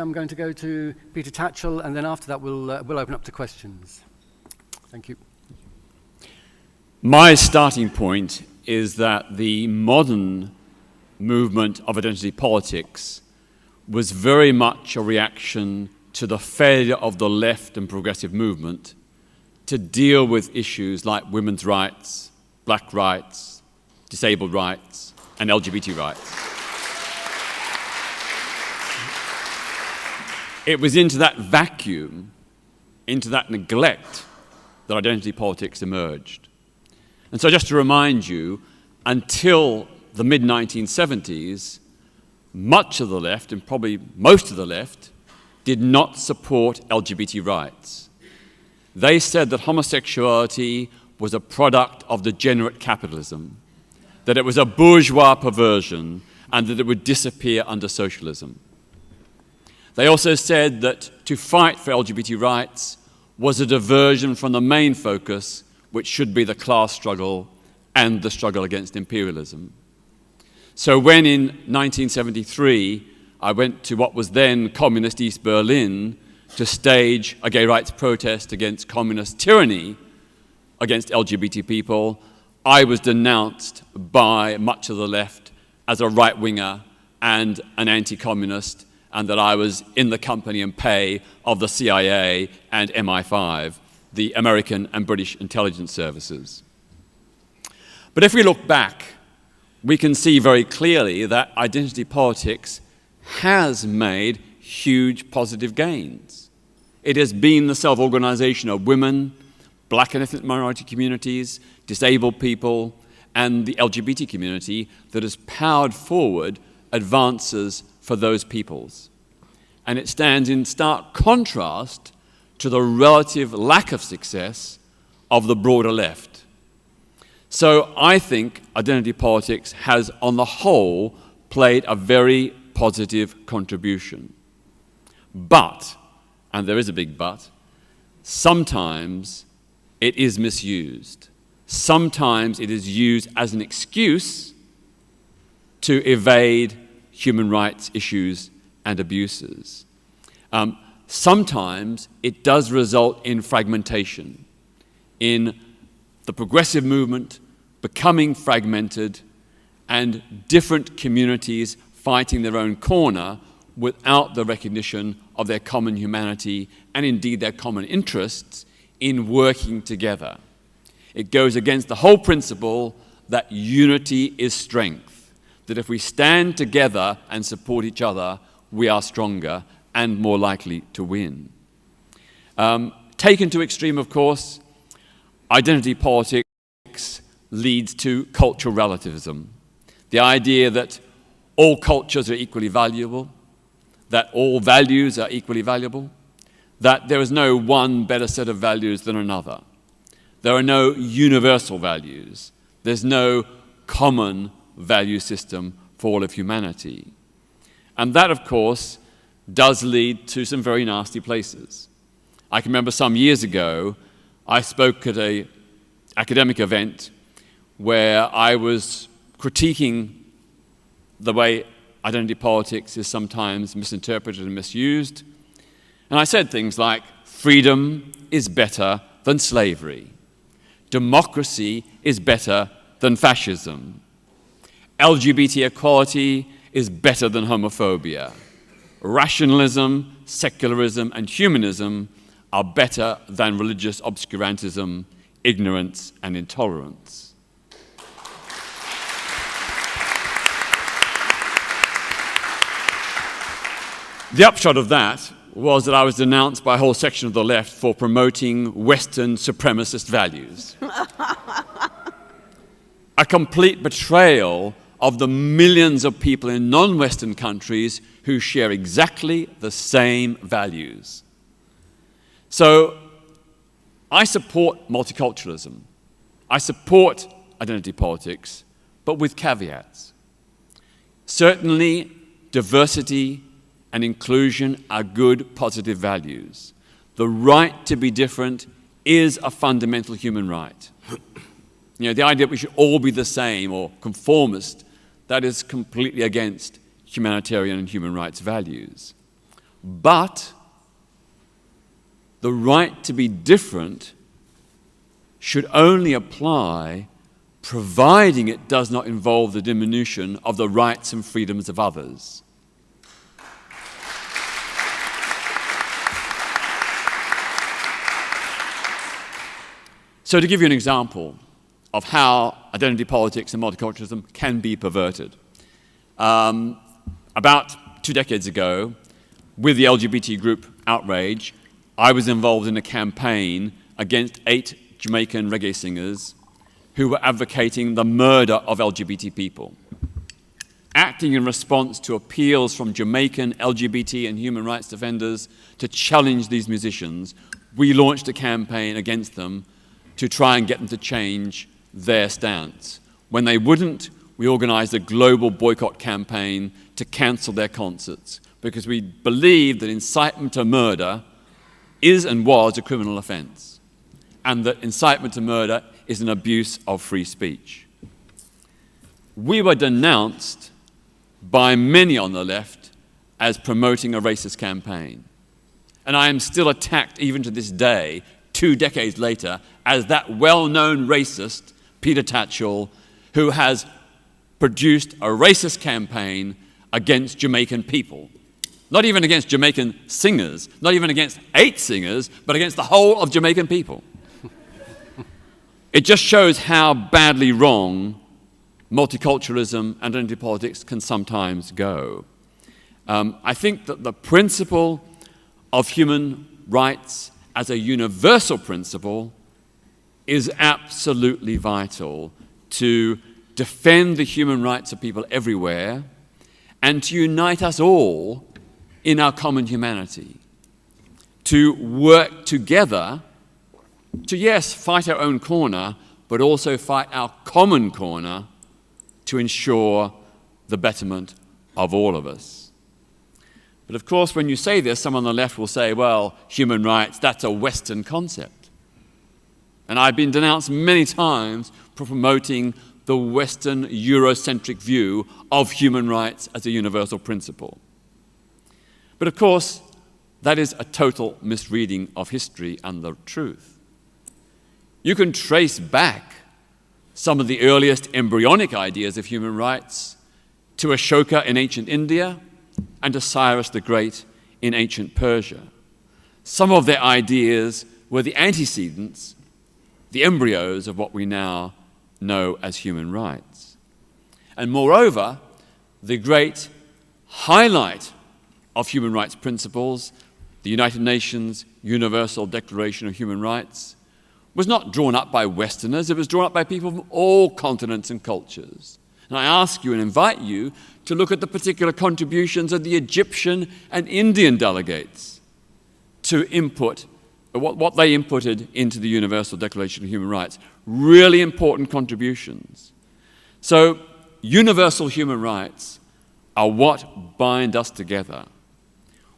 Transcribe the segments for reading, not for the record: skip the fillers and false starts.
I'm going to go to Peter Tatchell, and then after that we'll open up to questions. Thank you. My starting point is that the modern movement of identity politics was very much a reaction to the failure of the left and progressive movement to deal with issues like women's rights, black rights, disabled rights, and LGBT rights. It was into that vacuum, into that neglect, that identity politics emerged. And so just to remind you, until the mid-1970s, much of the left, and probably most of the left, did not support LGBT rights. They said that homosexuality was a product of degenerate capitalism, that it was a bourgeois perversion, and that it would disappear under socialism. They also said that to fight for LGBT rights was a diversion from the main focus, which should be the class struggle and the struggle against imperialism. So when in 1973 I went to what was then communist East Berlin to stage a gay rights protest against communist tyranny against LGBT people, I was denounced by much of the left as a right-winger and an anti-communist, and that I was in the company and pay of the CIA and MI5, the American and British intelligence services. But if we look back, we can see very clearly that identity politics has made huge positive gains. It has been the self-organization of women, black and ethnic minority communities, disabled people, and the LGBT community that has powered forward advances for those peoples. And it stands in stark contrast to the relative lack of success of the broader left. So I think identity politics has, on the whole, played a very positive contribution. But, and there is a big but, sometimes it is misused. Sometimes it is used as an excuse to evade human rights issues and abuses. Sometimes it does result in fragmentation, in the progressive movement becoming fragmented and different communities fighting their own corner without the recognition of their common humanity and indeed their common interests in working together. It goes against the whole principle that unity is strength, that if we stand together and support each other, we are stronger and more likely to win. Taken to extreme, of course, identity politics leads to cultural relativism. The idea that all cultures are equally valuable, that all values are equally valuable, that there is no one better set of values than another. There are no universal values. There's no common value system for all of humanity. And that, of course, does lead to some very nasty places. I can remember some years ago, I spoke at an academic event where I was critiquing the way identity politics is sometimes misinterpreted and misused. And I said things like, freedom is better than slavery. Democracy is better than fascism. LGBT equality is better than homophobia. Rationalism, secularism, and humanism are better than religious obscurantism, ignorance, and intolerance. The upshot of that was that I was denounced by a whole section of the left for promoting Western supremacist values. A complete betrayal of the millions of people in non-Western countries who share exactly the same values. So I support multiculturalism. I support identity politics, but with caveats. Certainly, diversity and inclusion are good, positive values. The right to be different is a fundamental human right. The idea that we should all be the same or conformist, that is completely against humanitarian and human rights values. But the right to be different should only apply providing it does not involve the diminution of the rights and freedoms of others. So to give you an example of how identity politics and multiculturalism can be perverted. About 2 decades ago, with the LGBT group Outrage, I was involved in a campaign against 8 Jamaican reggae singers who were advocating the murder of LGBT people. Acting in response to appeals from Jamaican LGBT and human rights defenders to challenge these musicians, we launched a campaign against them to try and get them to change their stance. When they wouldn't, we organized a global boycott campaign to cancel their concerts because we believed that incitement to murder is and was a criminal offense, and that incitement to murder is an abuse of free speech. We were denounced by many on the left as promoting a racist campaign. And I am still attacked even to this day, 2 decades later, as that well-known racist, Peter Tatchell, who has produced a racist campaign against Jamaican people. Not even against Jamaican singers, not even against 8 singers, but against the whole of Jamaican people. It just shows how badly wrong multiculturalism and identity politics can sometimes go. I think that the principle of human rights as a universal principle is absolutely vital to defend the human rights of people everywhere and to unite us all in our common humanity, to work together to, yes, fight our own corner, but also fight our common corner to ensure the betterment of all of us. But of course, when you say this, someone on the left will say, well, human rights, that's a Western concept. And I've been denounced many times for promoting the Western Eurocentric view of human rights as a universal principle. But of course, that is a total misreading of history and the truth. You can trace back some of the earliest embryonic ideas of human rights to Ashoka in ancient India and to Cyrus the Great in ancient Persia. Some of their ideas were the antecedents, the embryos of what we now know as human rights. And moreover, the great highlight of human rights principles, the United Nations Universal Declaration of Human Rights, was not drawn up by Westerners, it was drawn up by people from all continents and cultures. And I ask you and invite you to look at the particular contributions of the Egyptian and Indian delegates to input what they inputted into the Universal Declaration of Human Rights. Really important contributions. So, universal human rights are what bind us together.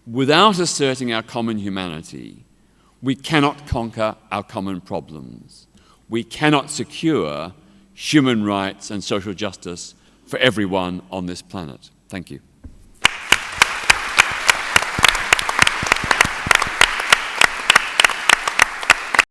Without asserting our common humanity, we cannot conquer our common problems. We cannot secure human rights and social justice for everyone on this planet. Thank you.